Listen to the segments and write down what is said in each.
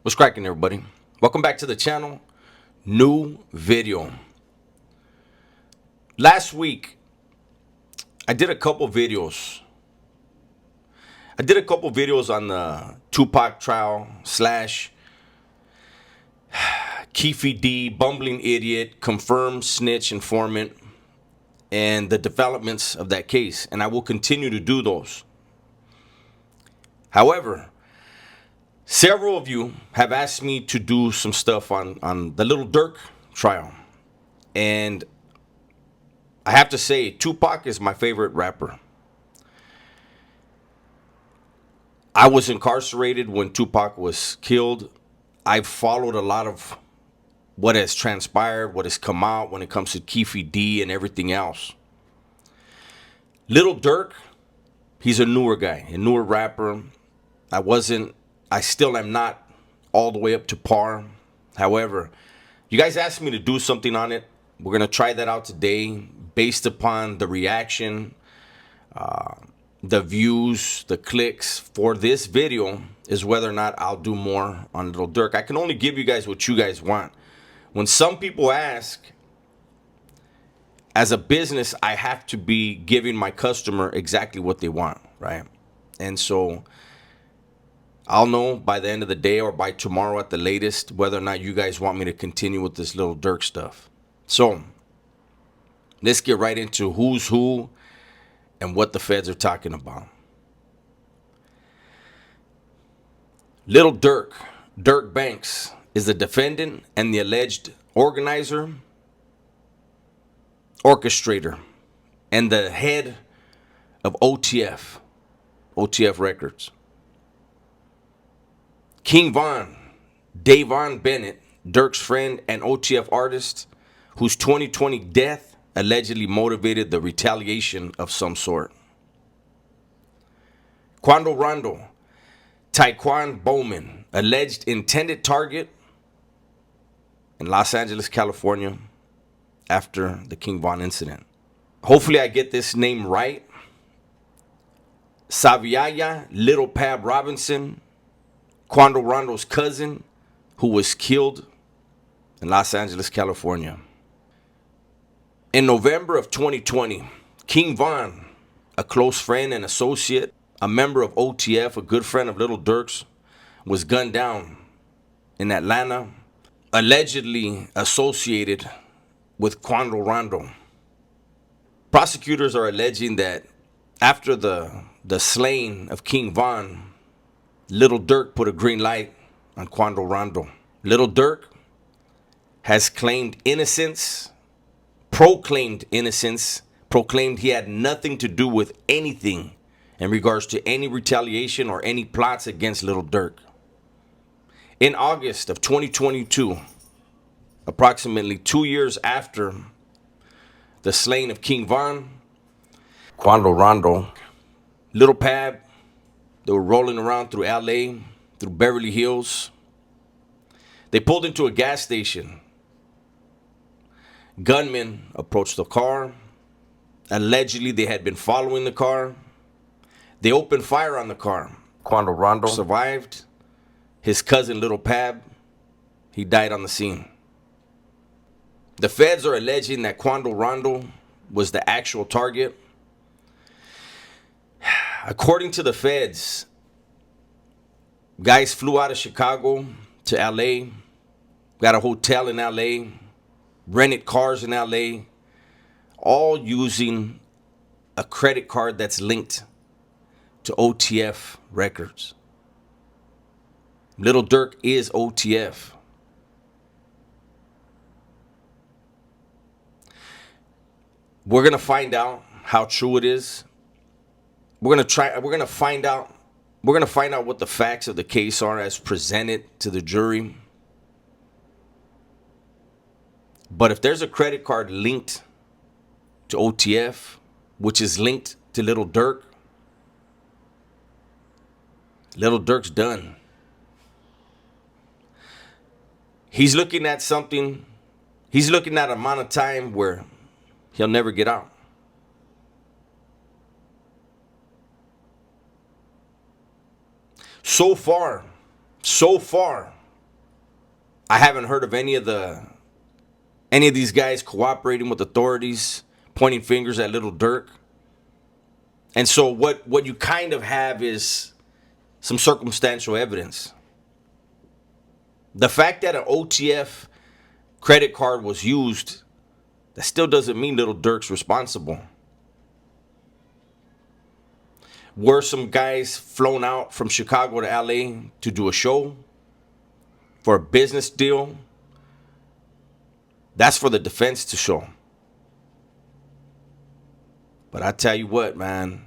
What's cracking, everybody? Welcome back to the channel. New video. Last week, I did a couple videos. On the Tupac trial slash Keefe D, bumbling idiot, confirmed snitch informant, and the developments of that case. And I will continue to do those. However, several of you have asked me to do some stuff on the Little Durk trial. And I have to say, Tupac is my favorite rapper. I was incarcerated when Tupac was killed. I've followed a lot of what has transpired, what has come out when it comes to Keefe D and everything else. Little Durk, he's a newer guy, a newer rapper. I still am not all the way up to par. However, you guys asked me to do something on it. We're going to try that out today based upon the reaction, the views, the clicks for this video is whether or not I'll do more on Little Durk. I can only give you guys what you guys want. When some people ask, as a business, I have to be giving my customer exactly what they want, right? And so I'll know by the end of the day or by tomorrow at the latest whether or not you guys want me to continue with this Little Durk stuff. So let's get right into who's who and what the feds are talking about. Little Durk, Durk Banks, is the defendant and the alleged organizer, orchestrator, and the head of OTF Records. King Von, Davon Bennett, Durk's friend and OTF artist, whose 2020 death allegedly motivated the retaliation of some sort. Quando Rondo, Taekwon Bowman, alleged intended target in Los Angeles, California, after the King Von incident. Hopefully I get this name right. Saviaya Little Pab Robinson, Quando Rondo's cousin, who was killed in Los Angeles, California. In November of 2020, King Von, a close friend and associate, a member of OTF, a good friend of Little Durk's, was gunned down in Atlanta, allegedly associated with Quando Rondo. Prosecutors are alleging that after the slaying of King Von, Little Durk put a green light on Quando Rondo. Little Durk has proclaimed innocence, proclaimed he had nothing to do with anything in regards to any retaliation or any plots against Little Durk. In August of 2022, approximately 2 years after the slaying of King Von, Quando Rondo, Little Pab, they were rolling around through LA, through Beverly Hills. They pulled into a gas station. Gunmen approached the car. Allegedly, they had been following the car. They opened fire on the car. Quando Rondo survived. His cousin, Little Pab, he died on the scene. The feds are alleging that Quando Rondo was the actual target. According to the feds, guys flew out of Chicago to LA, got a hotel in LA, rented cars in LA, all using a credit card that's linked to OTF Records. Little Durk is OTF. We're going to find out how true it is. We're going to find out what the facts of the case are as presented to the jury. But if there's a credit card linked to OTF, which is linked to Little Durk, Little Durk's done. He's looking at something. He's looking at an amount of time where he'll never get out. So far, I haven't heard of any of these guys cooperating with authorities, pointing fingers at little Dirk. And so what you kind of have is some circumstantial evidence. The fact that an OTF credit card was used, that still doesn't mean little Dirk's responsible. Were some guys flown out from Chicago to LA to do a show for a business deal? That's for the defense to show. But I tell you what, man,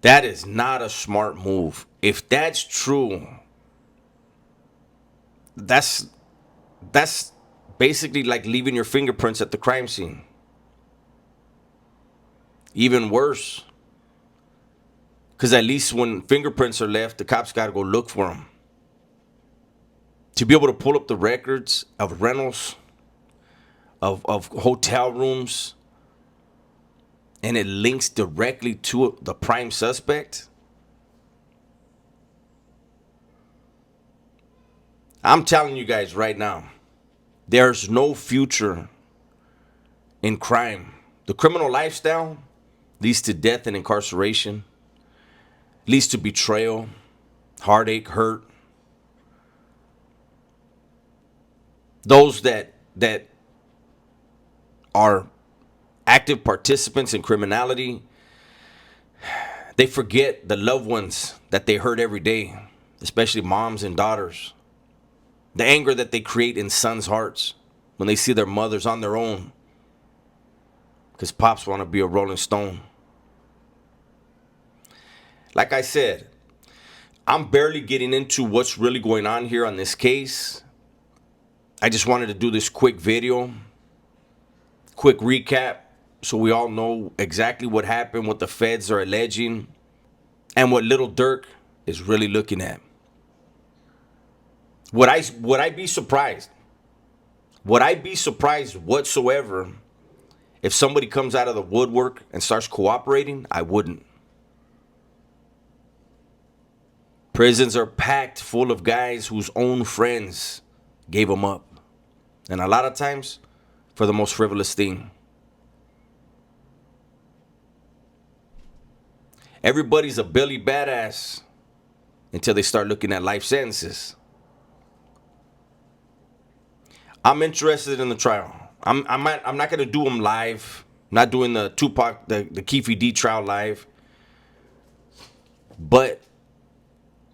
that is not a smart move. If that's true, that's basically like leaving your fingerprints at the crime scene. Even worse, because at least when fingerprints are left, the cops got to go look for them. To be able to pull up the records of rentals, of hotel rooms, and it links directly to the prime suspect. I'm telling you guys right now, there's no future in crime. The criminal lifestyle leads to death and incarceration, leads to betrayal, heartache, hurt. Those that are active participants in criminality, they forget the loved ones that they hurt every day, especially moms and daughters. The anger that they create in sons' hearts when they see their mothers on their own because pops want to be a Rolling Stone. Like I said, I'm barely getting into what's really going on here on this case. I just wanted to do this quick video, quick recap, so we all know exactly what happened, what the feds are alleging, and what little Dirk is really looking at. Would I be surprised? Would I be surprised whatsoever if somebody comes out of the woodwork and starts cooperating? I wouldn't. Prisons are packed full of guys whose own friends gave them up. And a lot of times for the most frivolous thing. Everybody's a Billy Badass until they start looking at life sentences. I'm interested in the trial. I'm not gonna do them live. I'm not doing the Tupac, the Keefe D trial live. But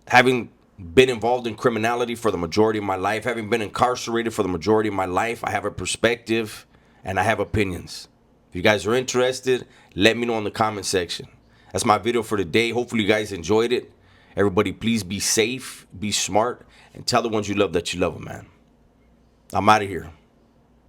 having been involved in criminality for the majority of my life, having been incarcerated for the majority of my life, I have a perspective and I have opinions. If you guys are interested, let me know in the comment section. That's my video for today. Hopefully you guys enjoyed it. Everybody, please be safe, be smart, and tell the ones you love that you love them, man. I'm out of here.